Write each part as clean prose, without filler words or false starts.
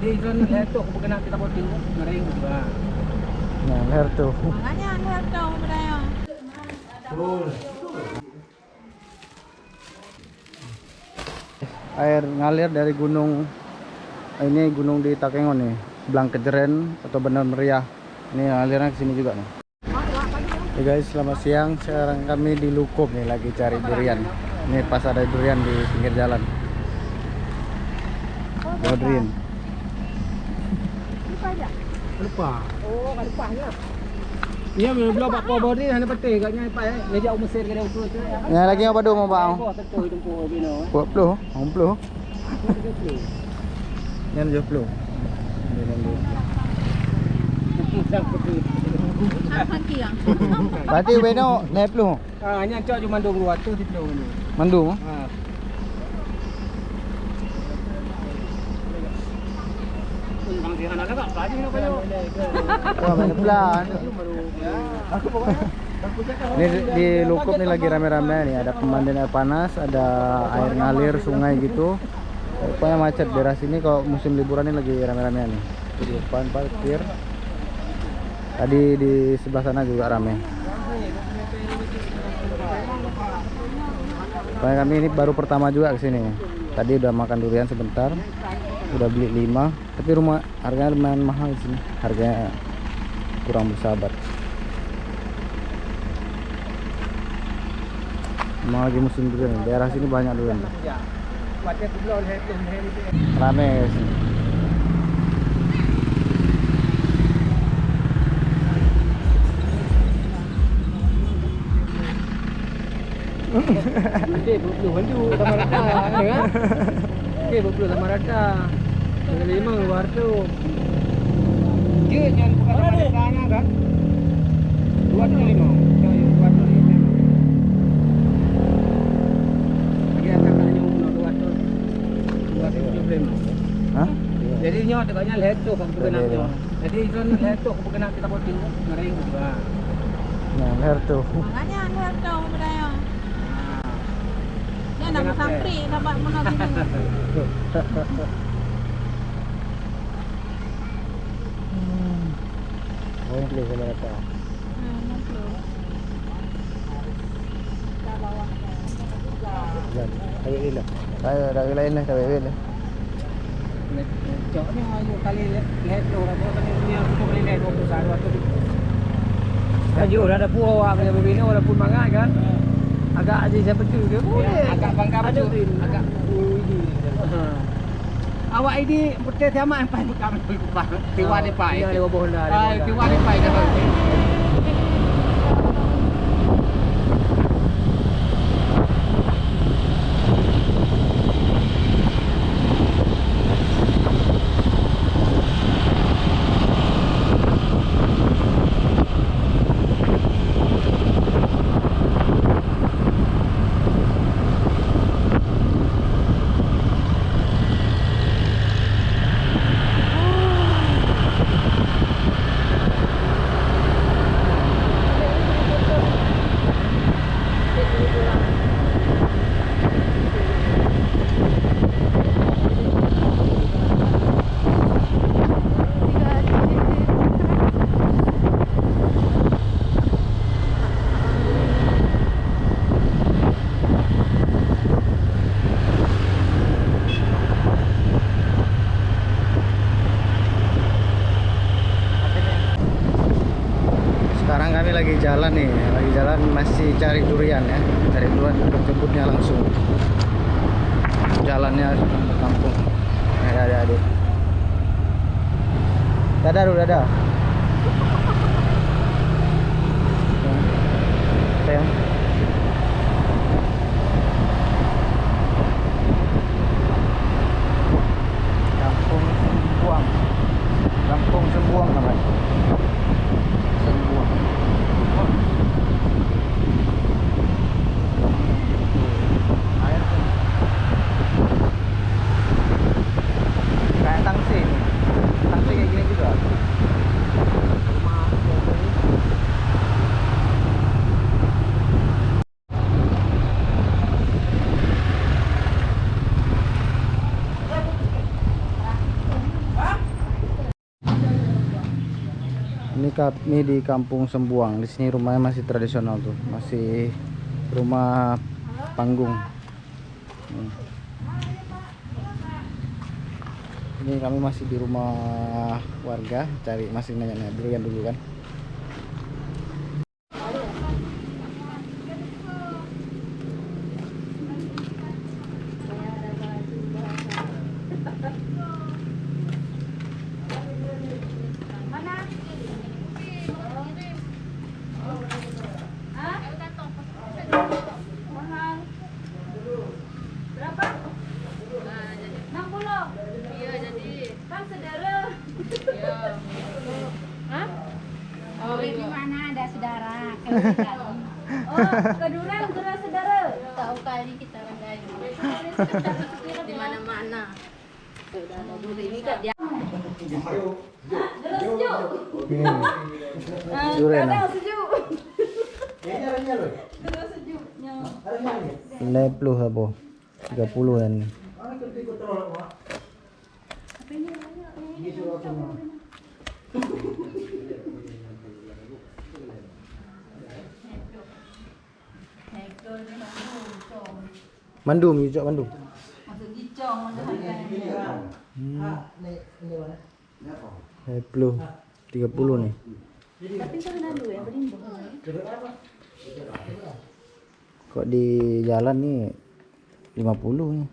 Di zon leher tu aku berkenan kita botin ngering juga. Nah, leher tuh. Makanya leher tuh budaya. Air ngalir dari gunung ini, gunung di Takengon nih, Blangkejeren atau Benar Meriah. Ini alirnya ke sini juga nih. Hey guys, selamat siang. Sekarang kami di Lukup nih, lagi cari durian. Ini pas ada durian di pinggir jalan. Durian. Lupa. Oh, kan lupanya. Iya, belum bak power ni hanya peti agaknya apa ya. Meja Mesir ke dia ukur tu. Ya lagi apa dulu mau bang? Tentu hidup po bino. 20, 20. Yan 20. Apa kiang? Berarti beno 20. Ah, hanya cok cuma 20 waktu di tu ni. Mandu. Ah. Bang dia anak agak kaji nak payo. Wah, banyak pelan. Ini di Lukup nih lagi rame-rame nih, ada pemandian air panas, ada air ngalir sungai gitu. Pokoknya macet daerah sini kalau musim liburan ini lagi rame-rame nih. Di depan parkir. Tadi di sebelah sana juga rame. Pokoknya kami ini baru pertama juga ke sini. Tadi udah makan durian sebentar. Udah beli 5, tapi rumah harganya lumayan mahal sini. Harganya kurang bersahabat. Memang lagi musim durian. Daerah sini banyak durian. Rame sini. Okey, belum handu sama rata ya. Okey, belum sama rata. Yang 5 luar tu. Dia jangan bukan sama ratanya kan. 205. Ya, 205. Lagi akan tanya umur 275. Hah? Jadi nyo tegaknya leher tu kan berkenan tu. Jadi zon leher tu aku berkenan kita botin ngering juga. Nah, leher tuh. Makanya leher tuh budaya. Ya nak sampri dapat mana gitu. Oh, yang beli sama rata. Kayu ini. Kayu dari lain lah, kayu ini. Cok ni ayo kali leher tu orang buat ni punya aku beli leher 21 waktu. Ayo dah ada puau awak punya berbina walaupun mangat kan. Agak aja saya betul ke boleh. Agak bangga betul. Agak ini. Awak ini putih tiamat empat bukan lupa. Tiwa ni pai. Ya lewat bohong dah. Tiwa ni pai dah. Sekarang kami lagi jalan nih, lagi jalan masih cari durian ya, cari durian jemputnya langsung. Jalannya ke kampung. Ada adik. Dadah dulu, dadah. Sayang. Kampung Sembuang. Kampung Sembuang namanya. Sembuang. Air tuh. Kayak tangsi ini. Tangsi kayak gini juga. Ini kami di Kampung Sembuang. Di sini rumahnya masih tradisional tuh, masih rumah panggung. Ini kami masih di rumah warga, masih nanya-nanya dulu kan. Oh, di mana ada saudara? Oh, kedurang saudara. Tahu kali kita rendahin. Di mana-mana. Saudara dulu ini kan dia. Durian. Lepluh apa? 30 kan. Mandum, hijau mandum. Masuk gicong, Lepluh 30 nih. tapi kan dulu ya, berimbang. Kok di jalan nih 50 nih.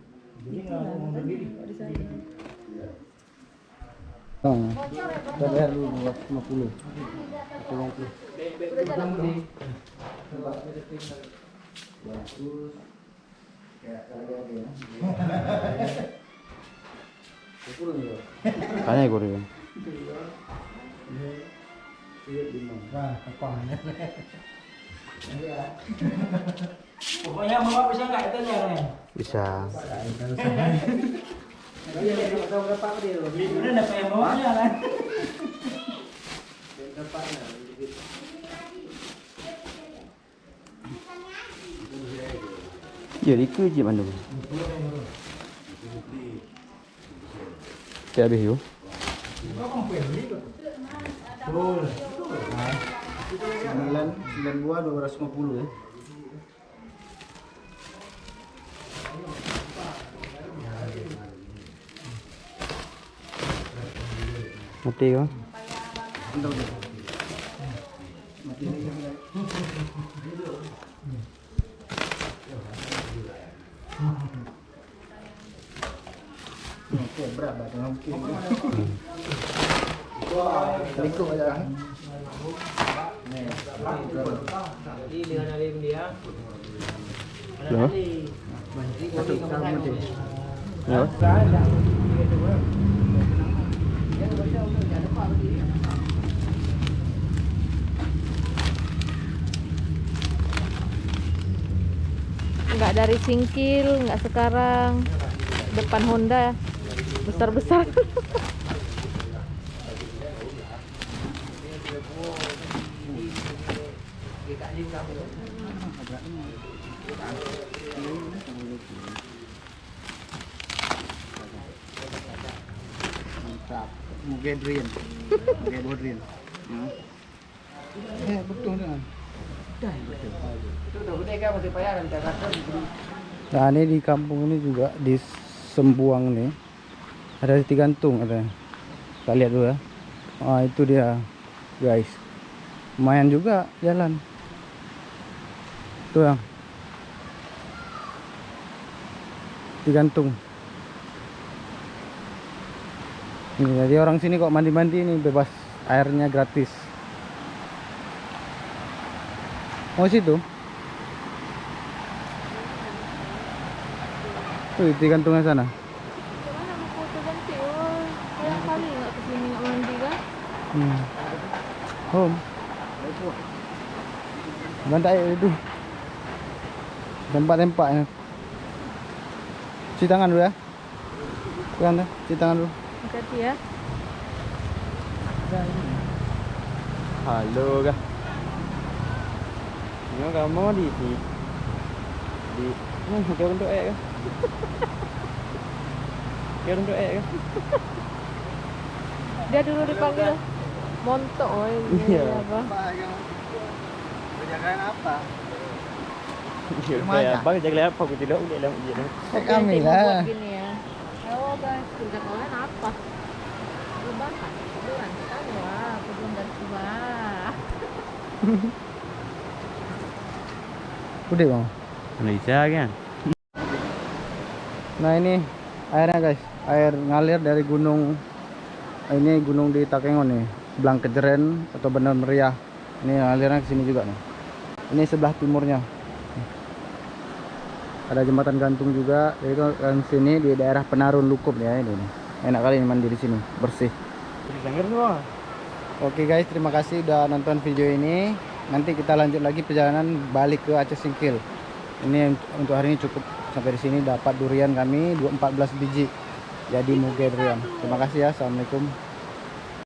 Kita bayar dulu 50. Tolong tuh. Kayaknya gue dulu. Pokoknya bawa bisa nggak itu ya? Bisa. Udah dapat yang bawanya kan? Jadi kerja Bandung. Kayak habis yuk. 9 buah 250 ya. Mati kan? Berapa dengan mungkin? Ikut aja. Jadi dengan alim dia. Loh? Ya. Enggak dari Singkil, enggak sekarang. Depan Honda besar-besar. Mantap. Mugedrin. Betul kan? Itu udah gede kan masih payah dan cakap. Nah ini di kampung ini juga di Sembuang nih ada titik gantung katanya. Kita lihat dulu ya. Oh itu dia guys. Lumayan juga jalan. Tuh yang titik gantung. Ini jadi orang sini kok mandi-mandi ini bebas, airnya gratis. Oh situ. Tuh di gantungan sana. Mana mau foto ganti? Oh, kayak kali enggak kesini enggak mandi kan? Home. Bantai itu. Tempat-tempatnya. Cuci tangan dulu ya. Pegang dah, cuci tangan dulu. Hati ya. Halo kah? Ini kamu di kau untuk kah? Kau untuk kah? Dia dulu dipanggil. Montok, Iya. apa? Berjalan apa? Kayak abang jaga apa aku tidak udah dalam ujian. Kami Buat lah. gini ya. Oh guys, kerja kalian apa? Lebaran, bulan kan wah, belum dari tua. Udah bang. Malaysia kan? Nah ini airnya guys, air ngalir dari gunung. Ini gunung di Takengon nih, Blang Kejeren atau Bener Meriah. Ini alirnya ke sini juga nih. Ini sebelah timurnya. Ada jembatan gantung juga, yaitu kan sini di daerah Penarun Lukup ya ini. Nih. Enak kali mandi di sini, bersih. Oke guys, terima kasih udah nonton video ini. Nanti kita lanjut lagi perjalanan balik ke Aceh Singkil. Ini untuk hari ini cukup sampai di sini. Dapat durian kami 14 biji. Jadi muge durian. Terima kasih ya. Assalamualaikum.